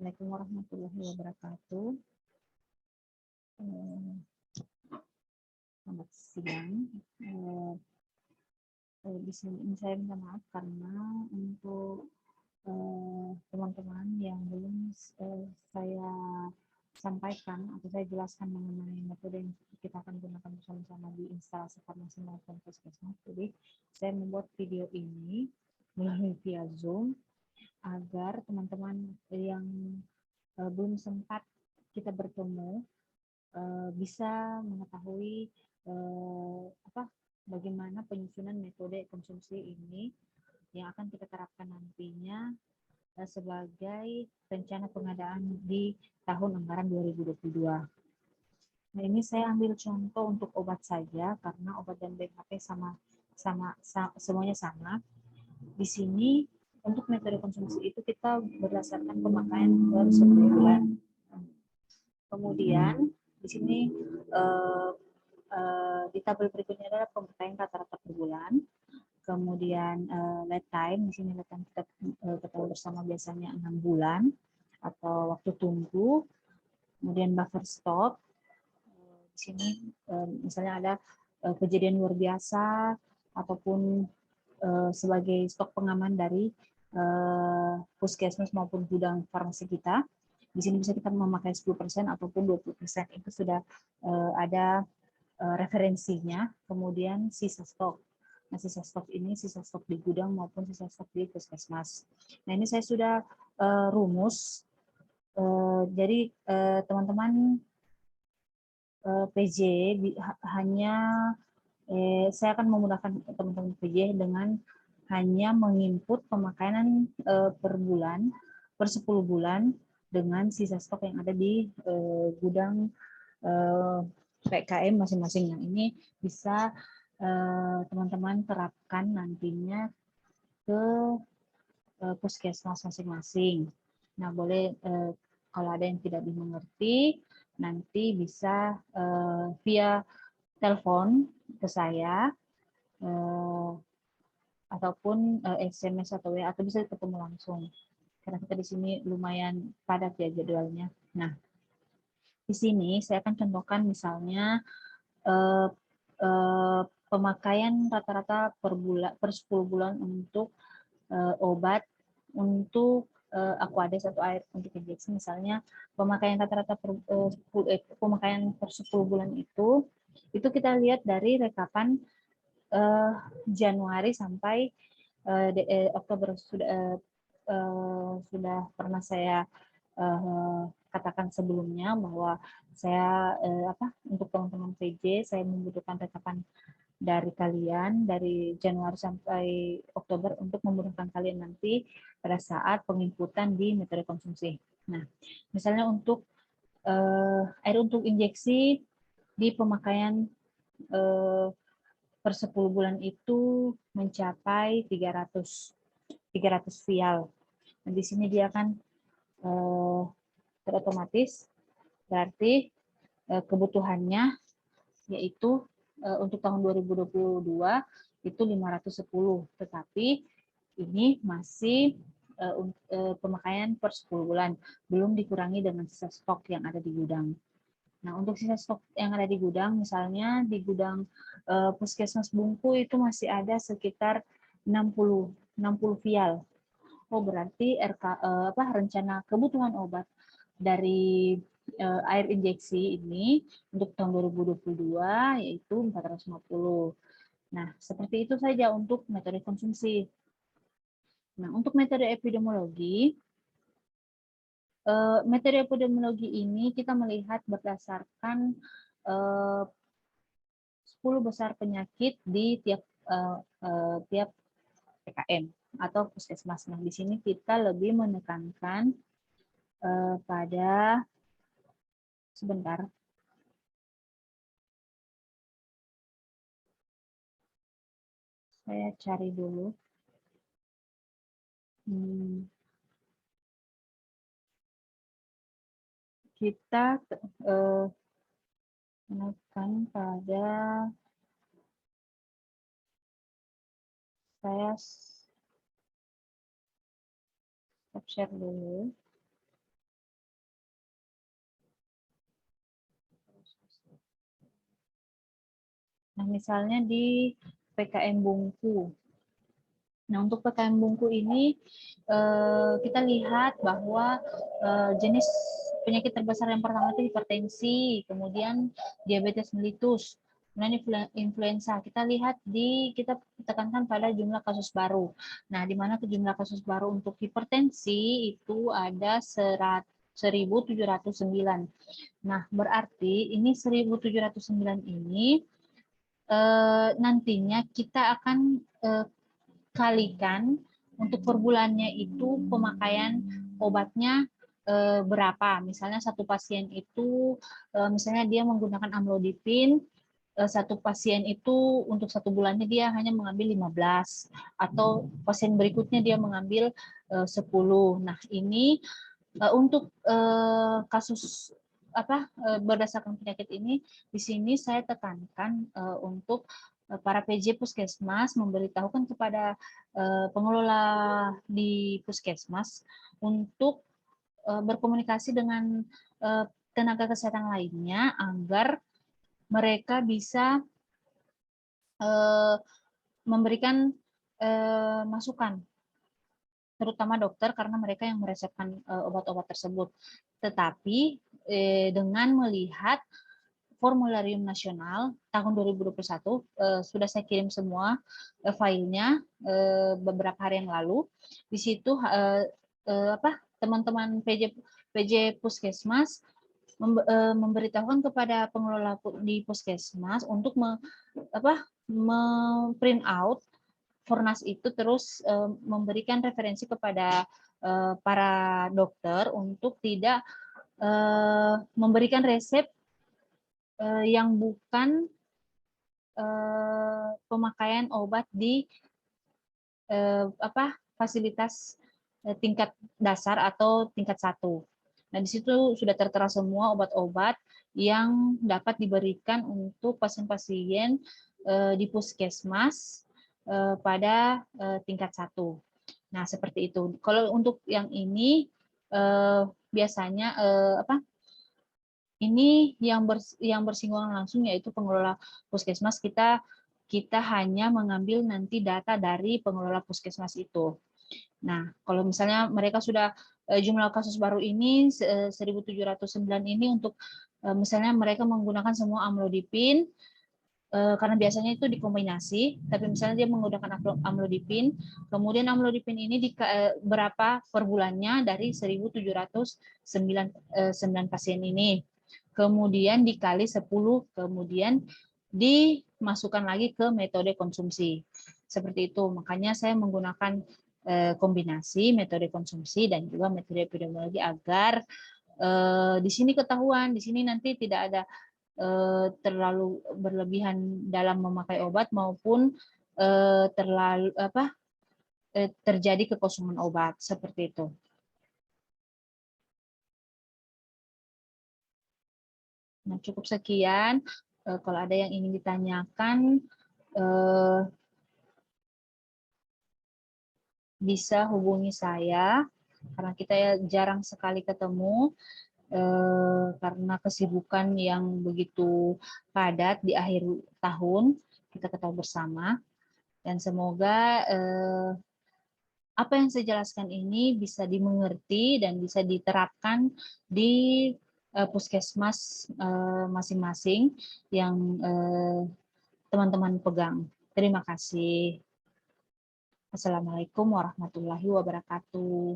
Assalamualaikum warahmatullahi wabarakatuh. Selamat siang. Di sini saya minta maaf karena untuk teman-teman yang belum saya sampaikan atau saya jelaskan mengenai metode yang kita akan gunakan bersama-sama di instalasi farmasi maupun puskesmas. Jadi saya membuat video ini melalui via Zoom agar teman-teman yang belum sempat kita bertemu bisa mengetahui bagaimana penyusunan metode konsumsi ini yang akan kita terapkan nantinya sebagai rencana pengadaan di tahun anggaran 2022. Nah, ini saya ambil contoh untuk obat saja karena obat dan BKP semuanya sama. Di sini untuk metode konsumsi itu kita berdasarkan pemakaian per 10 bulan. Kemudian di sini di tabel berikutnya adalah pemakaian rata-rata per bulan. Kemudian lead time, di sini lead time kita ketahui bersama biasanya 6 bulan atau waktu tunggu. Kemudian buffer stock, di sini misalnya ada kejadian luar biasa ataupun sebagai stok pengaman dari puskesmas maupun gudang farmasi kita. Di sini bisa kita memakai 10% ataupun 20%. Itu sudah ada referensinya. Kemudian sisa stok. Nah, sisa stok ini sisa stok di gudang maupun sisa stok di puskesmas. Nah, ini saya sudah rumus. Jadi teman-teman PJ hanya saya akan memudahkan teman-teman PJ dengan hanya menginput pemakaian per bulan, per 10 bulan dengan sisa stok yang ada di gudang PKM masing-masing. Yang ini bisa teman-teman terapkan nantinya ke puskesmas masing-masing. Nah, boleh kalau ada yang tidak dimengerti, nanti bisa via telepon ke saya ataupun SMS atau WA, atau bisa ketemu langsung. Karena kita di sini lumayan padat ya jadwalnya. Nah, di sini saya akan contohkan misalnya pemakaian rata-rata per bulan, per 10 bulan untuk obat untuk Aquades atau air untuk injeksi. Misalnya pemakaian rata-rata pemakaian per 10 bulan itu kita lihat dari rekapan Januari sampai Oktober. Sudah pernah saya katakan sebelumnya bahwa saya untuk teman-teman PJ saya membutuhkan rekapan dari kalian dari Januari sampai Oktober untuk memudahkan kalian nanti pada saat penginputan di metode konsumsi. Nah, misalnya untuk air untuk injeksi di pemakaian per 10 bulan itu mencapai 300 vial. Nah, di sini dia akan terotomatis, berarti kebutuhannya yaitu untuk tahun 2022 itu 510, tetapi ini masih pemakaian per 10 bulan, belum dikurangi dengan sisa stok yang ada di gudang. Nah, untuk sisa stok yang ada di gudang, misalnya di gudang Puskesmas Bungku itu masih ada sekitar 60 vial. Oh, berarti rencana kebutuhan obat dari air injeksi ini untuk tahun 2022 yaitu 450. Nah, seperti itu saja untuk metode konsumsi. Nah, untuk metode epidemiologi ini kita melihat berdasarkan 10 besar penyakit di tiap PKM atau puskesmas. Nah, di sini kita lebih menekankan pada sebentar. Saya cari dulu. Kita menekan pada saya stop share dulu. Nah, misalnya di PKM Bungku. Nah, untuk PKM Bungku ini kita lihat bahwa jenis penyakit terbesar yang pertama itu hipertensi, kemudian diabetes mellitus, kemudian influenza. Kita lihat kita tekankan pada jumlah kasus baru. Nah, di mana jumlah kasus baru untuk hipertensi itu ada 1.709. Nah, berarti ini 1.709 ini nantinya kita akan kalikan untuk per bulannya itu pemakaian obatnya berapa. Misalnya satu pasien itu misalnya dia menggunakan amlodipin, satu pasien itu untuk satu bulannya dia hanya mengambil 15, atau pasien berikutnya dia mengambil 10. Nah, ini untuk kasus berdasarkan penyakit ini, di sini saya tekankan untuk para PJ Puskesmas memberitahukan kepada pengelola di Puskesmas untuk berkomunikasi dengan tenaga kesehatan lainnya agar mereka bisa memberikan masukan, terutama dokter karena mereka yang meresepkan obat-obat tersebut. Tetapi dengan melihat formularium nasional tahun 2021 sudah saya kirim semua filenya beberapa hari yang lalu. Di situ teman-teman PJ Puskesmas memberitahukan kepada pengelola di Puskesmas untuk print out Fornas itu, terus memberikan referensi kepada para dokter untuk tidak memberikan resep yang bukan pemakaian obat di fasilitas tingkat dasar atau tingkat 1. Nah, di situ sudah tertera semua obat-obat yang dapat diberikan untuk pasien-pasien di Puskesmas pada tingkat 1. Nah, seperti itu. Kalau untuk yang ini biasanya ini yang bersinggungan langsung yaitu pengelola Puskesmas. Kita hanya mengambil nanti data dari pengelola Puskesmas itu. Nah, kalau misalnya mereka sudah jumlah kasus baru ini 1.709 ini untuk misalnya mereka menggunakan semua amlodipin, karena biasanya itu dikombinasi, tapi misalnya dia menggunakan amlodipin, kemudian amlodipin ini berapa per bulannya dari 1.709 pasien ini, kemudian dikali 10, kemudian dimasukkan lagi ke metode konsumsi. Seperti itu, makanya saya menggunakan kombinasi metode konsumsi dan juga metode epidemiologi agar di sini ketahuan, di sini nanti tidak ada terlalu berlebihan dalam memakai obat maupun terjadi kekosongan obat, seperti itu. Nah, cukup sekian. Kalau ada yang ingin ditanyakan, bisa hubungi saya, karena kita jarang sekali ketemu, karena kesibukan yang begitu padat di akhir tahun, kita ketahui bersama. Dan semoga apa yang saya jelaskan ini bisa dimengerti dan bisa diterapkan di puskesmas masing-masing yang teman-teman pegang. Terima kasih. Assalamualaikum warahmatullahi wabarakatuh.